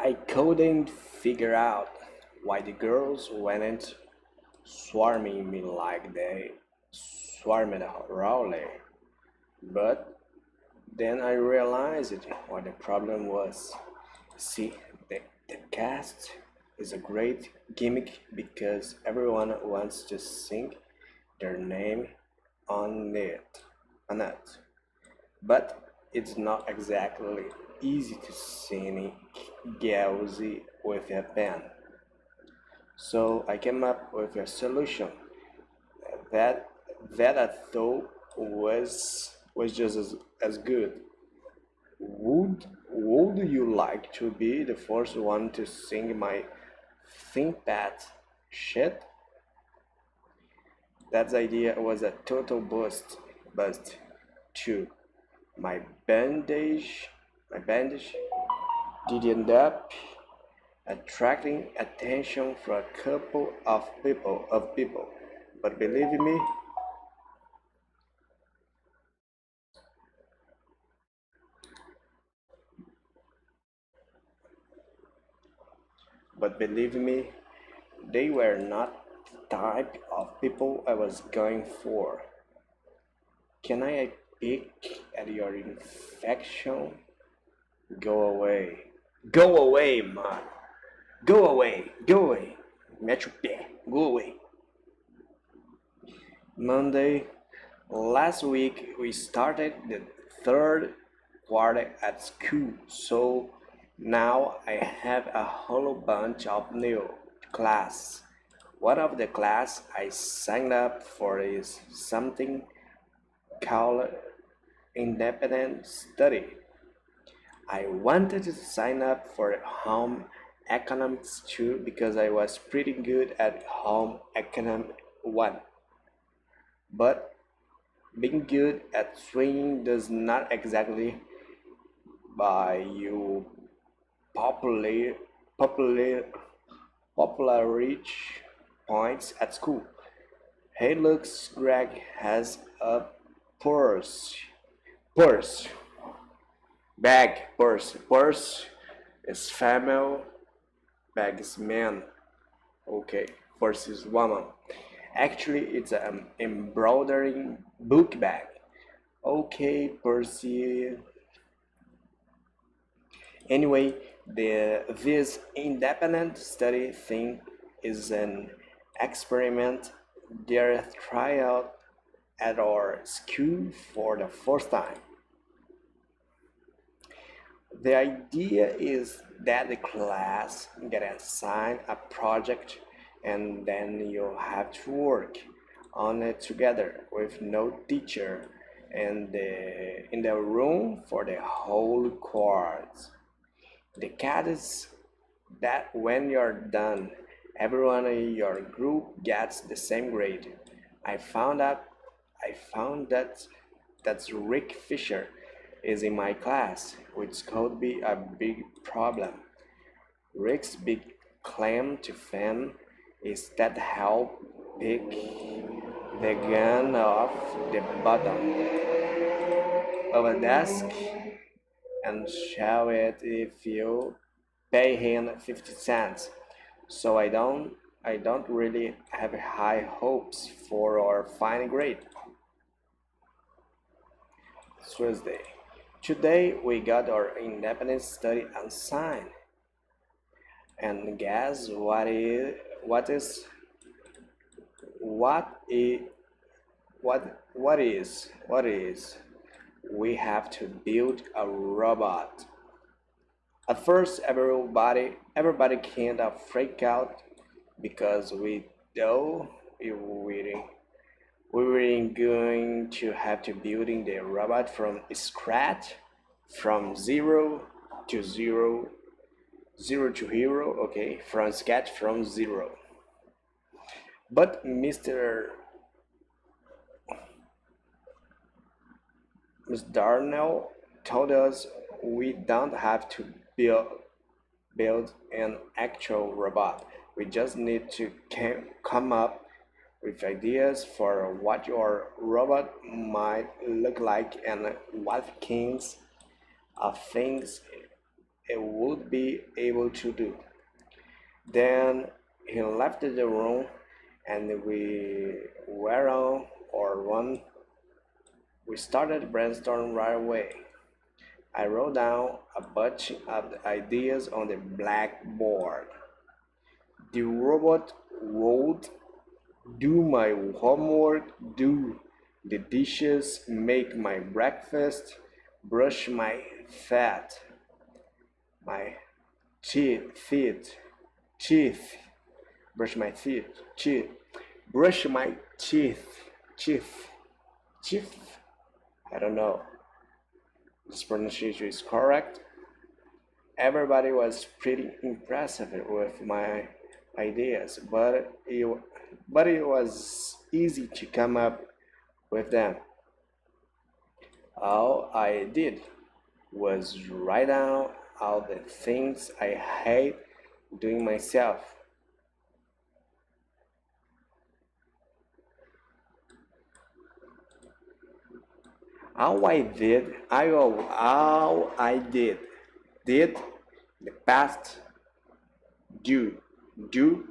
I couldn't figure out why the girls weren't swarming me like they swarmed Rowley, but then I realized what the problem was. See, the cast is a great gimmick because everyone wants to sing their name on it. But it's not exactly easy to sing Gauzy with a pen. So I came up with a solution that that I thought was just as good. Would you like to be the first one to sing my ThinkPad shit? That idea was a total bust too. My bandage did end up attracting attention from a couple of people. But believe me, they were not the type of people I was going for. Can I pick at your infection? Go away. Go away, man. Go away. Go away. Mete o pé. Go away. Monday, last week we started the third quarter at school, so now I have a whole bunch of new class. One of the class I signed up for is something called independent study. I wanted to sign up for home economics too because I was pretty good at home economics 1. But being good at swinging does not exactly buy you popular popular popularity points at school. Hey looks, Greg has a purse. Purse. Bag. Purse. Purse is female. Bag is man. Okay. Purse is woman. Actually, it's an embroidering book bag. Okay, Percy. Anyway, this independent study thing is an experiment they're trying out at our school for the first time. The idea is that the class get assigned a project and then you have to work on it together with no teacher in the room for the whole course. The cat is that when you're done, everyone in your group gets the same grade. I found out I found that Rick Fisher is in my class, which could be a big problem. Rick's big claim to fame is that help pick the gun off the bottom of a desk and show it if you pay him 50 cents. So I don't really have high hopes for our final grade. Tuesday. Today we got our independent study assigned. And guess what is what is we have to build a robot. At first everybody kind of freak out because we were we were going to have to building the robot from scratch, from to zero, zero to hero, okay, from scratch from zero. But Mr. Darnell told us we don't have to build an actual robot. We just need to come up with ideas for what your robot might look like and what kinds of things it would be able to do. Then he left the room and we were on our one. We started brainstorming right away. I wrote down a bunch of ideas on the blackboard. The robot would do my homework, do the dishes, make my breakfast, brush my fat, my teeth, teeth, brush my teeth, brush my teeth, teeth. I don't know. This pronunciation is correct. Everybody was pretty impressed with my ideas, but it was easy to come up with them. All I did was write down all the things I hate doing myself. All I did the past, do, do,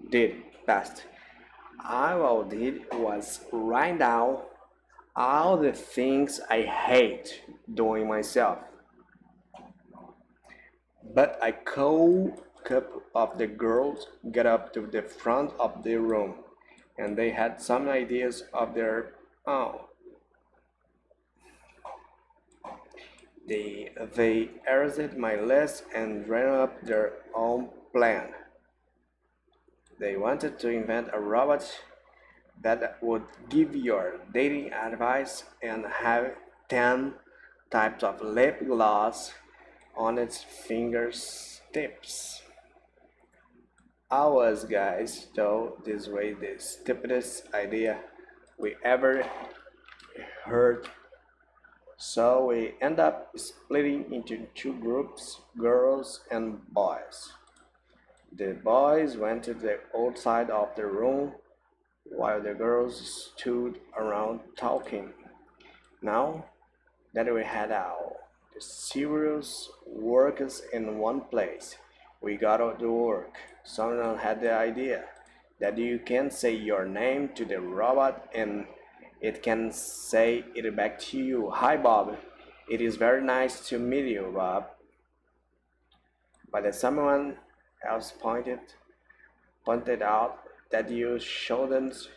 did, past. All I did was write down all the things I hate doing myself. But a cool couple of the girls got up to the front of the room, and they had some ideas of their own. They erased my list and ran up their own plan. They wanted to invent a robot that would give your dating advice and have 10 types of lip gloss on its fingertips. Ours, guys, though this was the stupidest idea we ever heard. So we end up splitting into two groups, girls and boys. The boys went to the outside of the room while the girls stood around talking. Now that we had our serious workers in one place, we got to work. Someone had the idea that you can say your name to the robot and it can say it back to you. Hi, Bob. It is very nice to meet you, Bob. But as someone else pointed out that you shouldn't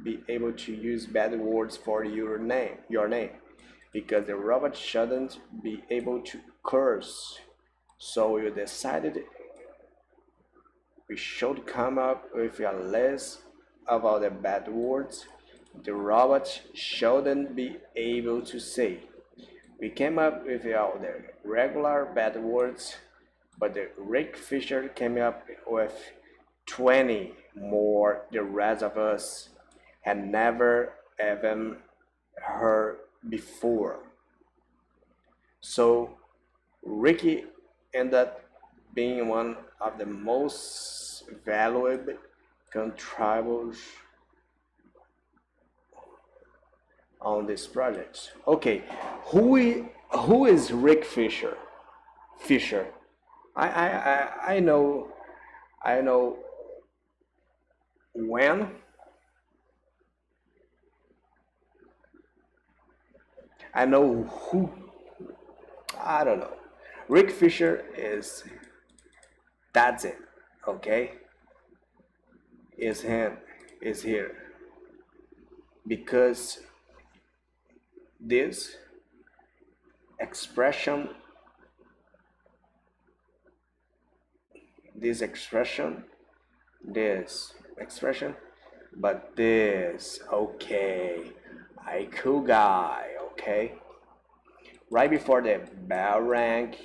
be able to use bad words for your name, because the robot shouldn't be able to curse. So we decided we should come up with a list of all the bad words the robot shouldn't be able to say. We came up with all the regular bad words, but the Rick Fisher came up with 20 more the rest of us had never even heard before. So Ricky ended up being one of the most valuable contributors on this project. Okay, who is Rick Fisher? Fisher. I know when. I know who. I don't know. Rick Fisher is that's it. Okay, is him is here because this expression this expression this expression but this okay I cool guy okay right before the bell rang.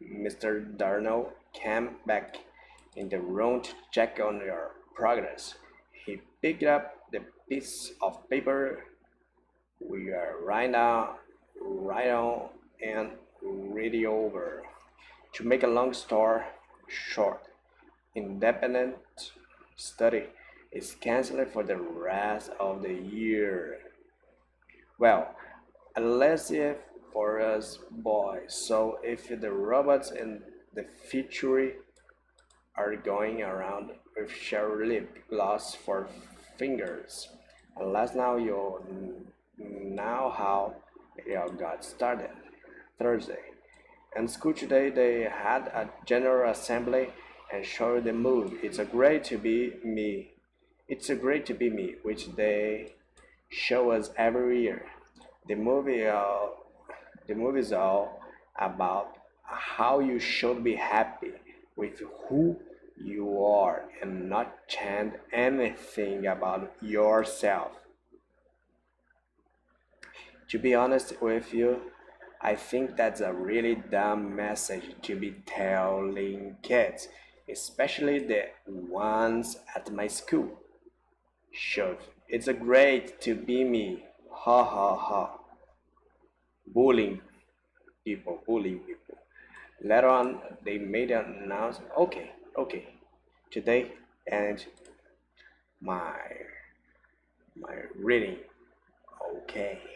Mr. Darnell came back in the room to check on your progress. He picked up the piece of paper we are right on and read it over. To make a long story short, independent study is cancelled for the rest of the year. Well, unless if for us boys. So if the robots in the future are going around with share lip gloss for fingers, unless now you know how it all got started. Thursday. In school today, they had a general assembly and showed the movie. It's a great to be me. It's a great to be me, which they show us every year. The movie, uh, the movie is all about how you should be happy with who you are and not change anything about yourself. To be honest with you, I think that's a really dumb message to be telling kids, especially the ones at my school. Sure, it's a great to be me. Ha ha ha. Bullying bullying people. Later on, they made an announcement. Okay, okay. Today and my my reading. Okay.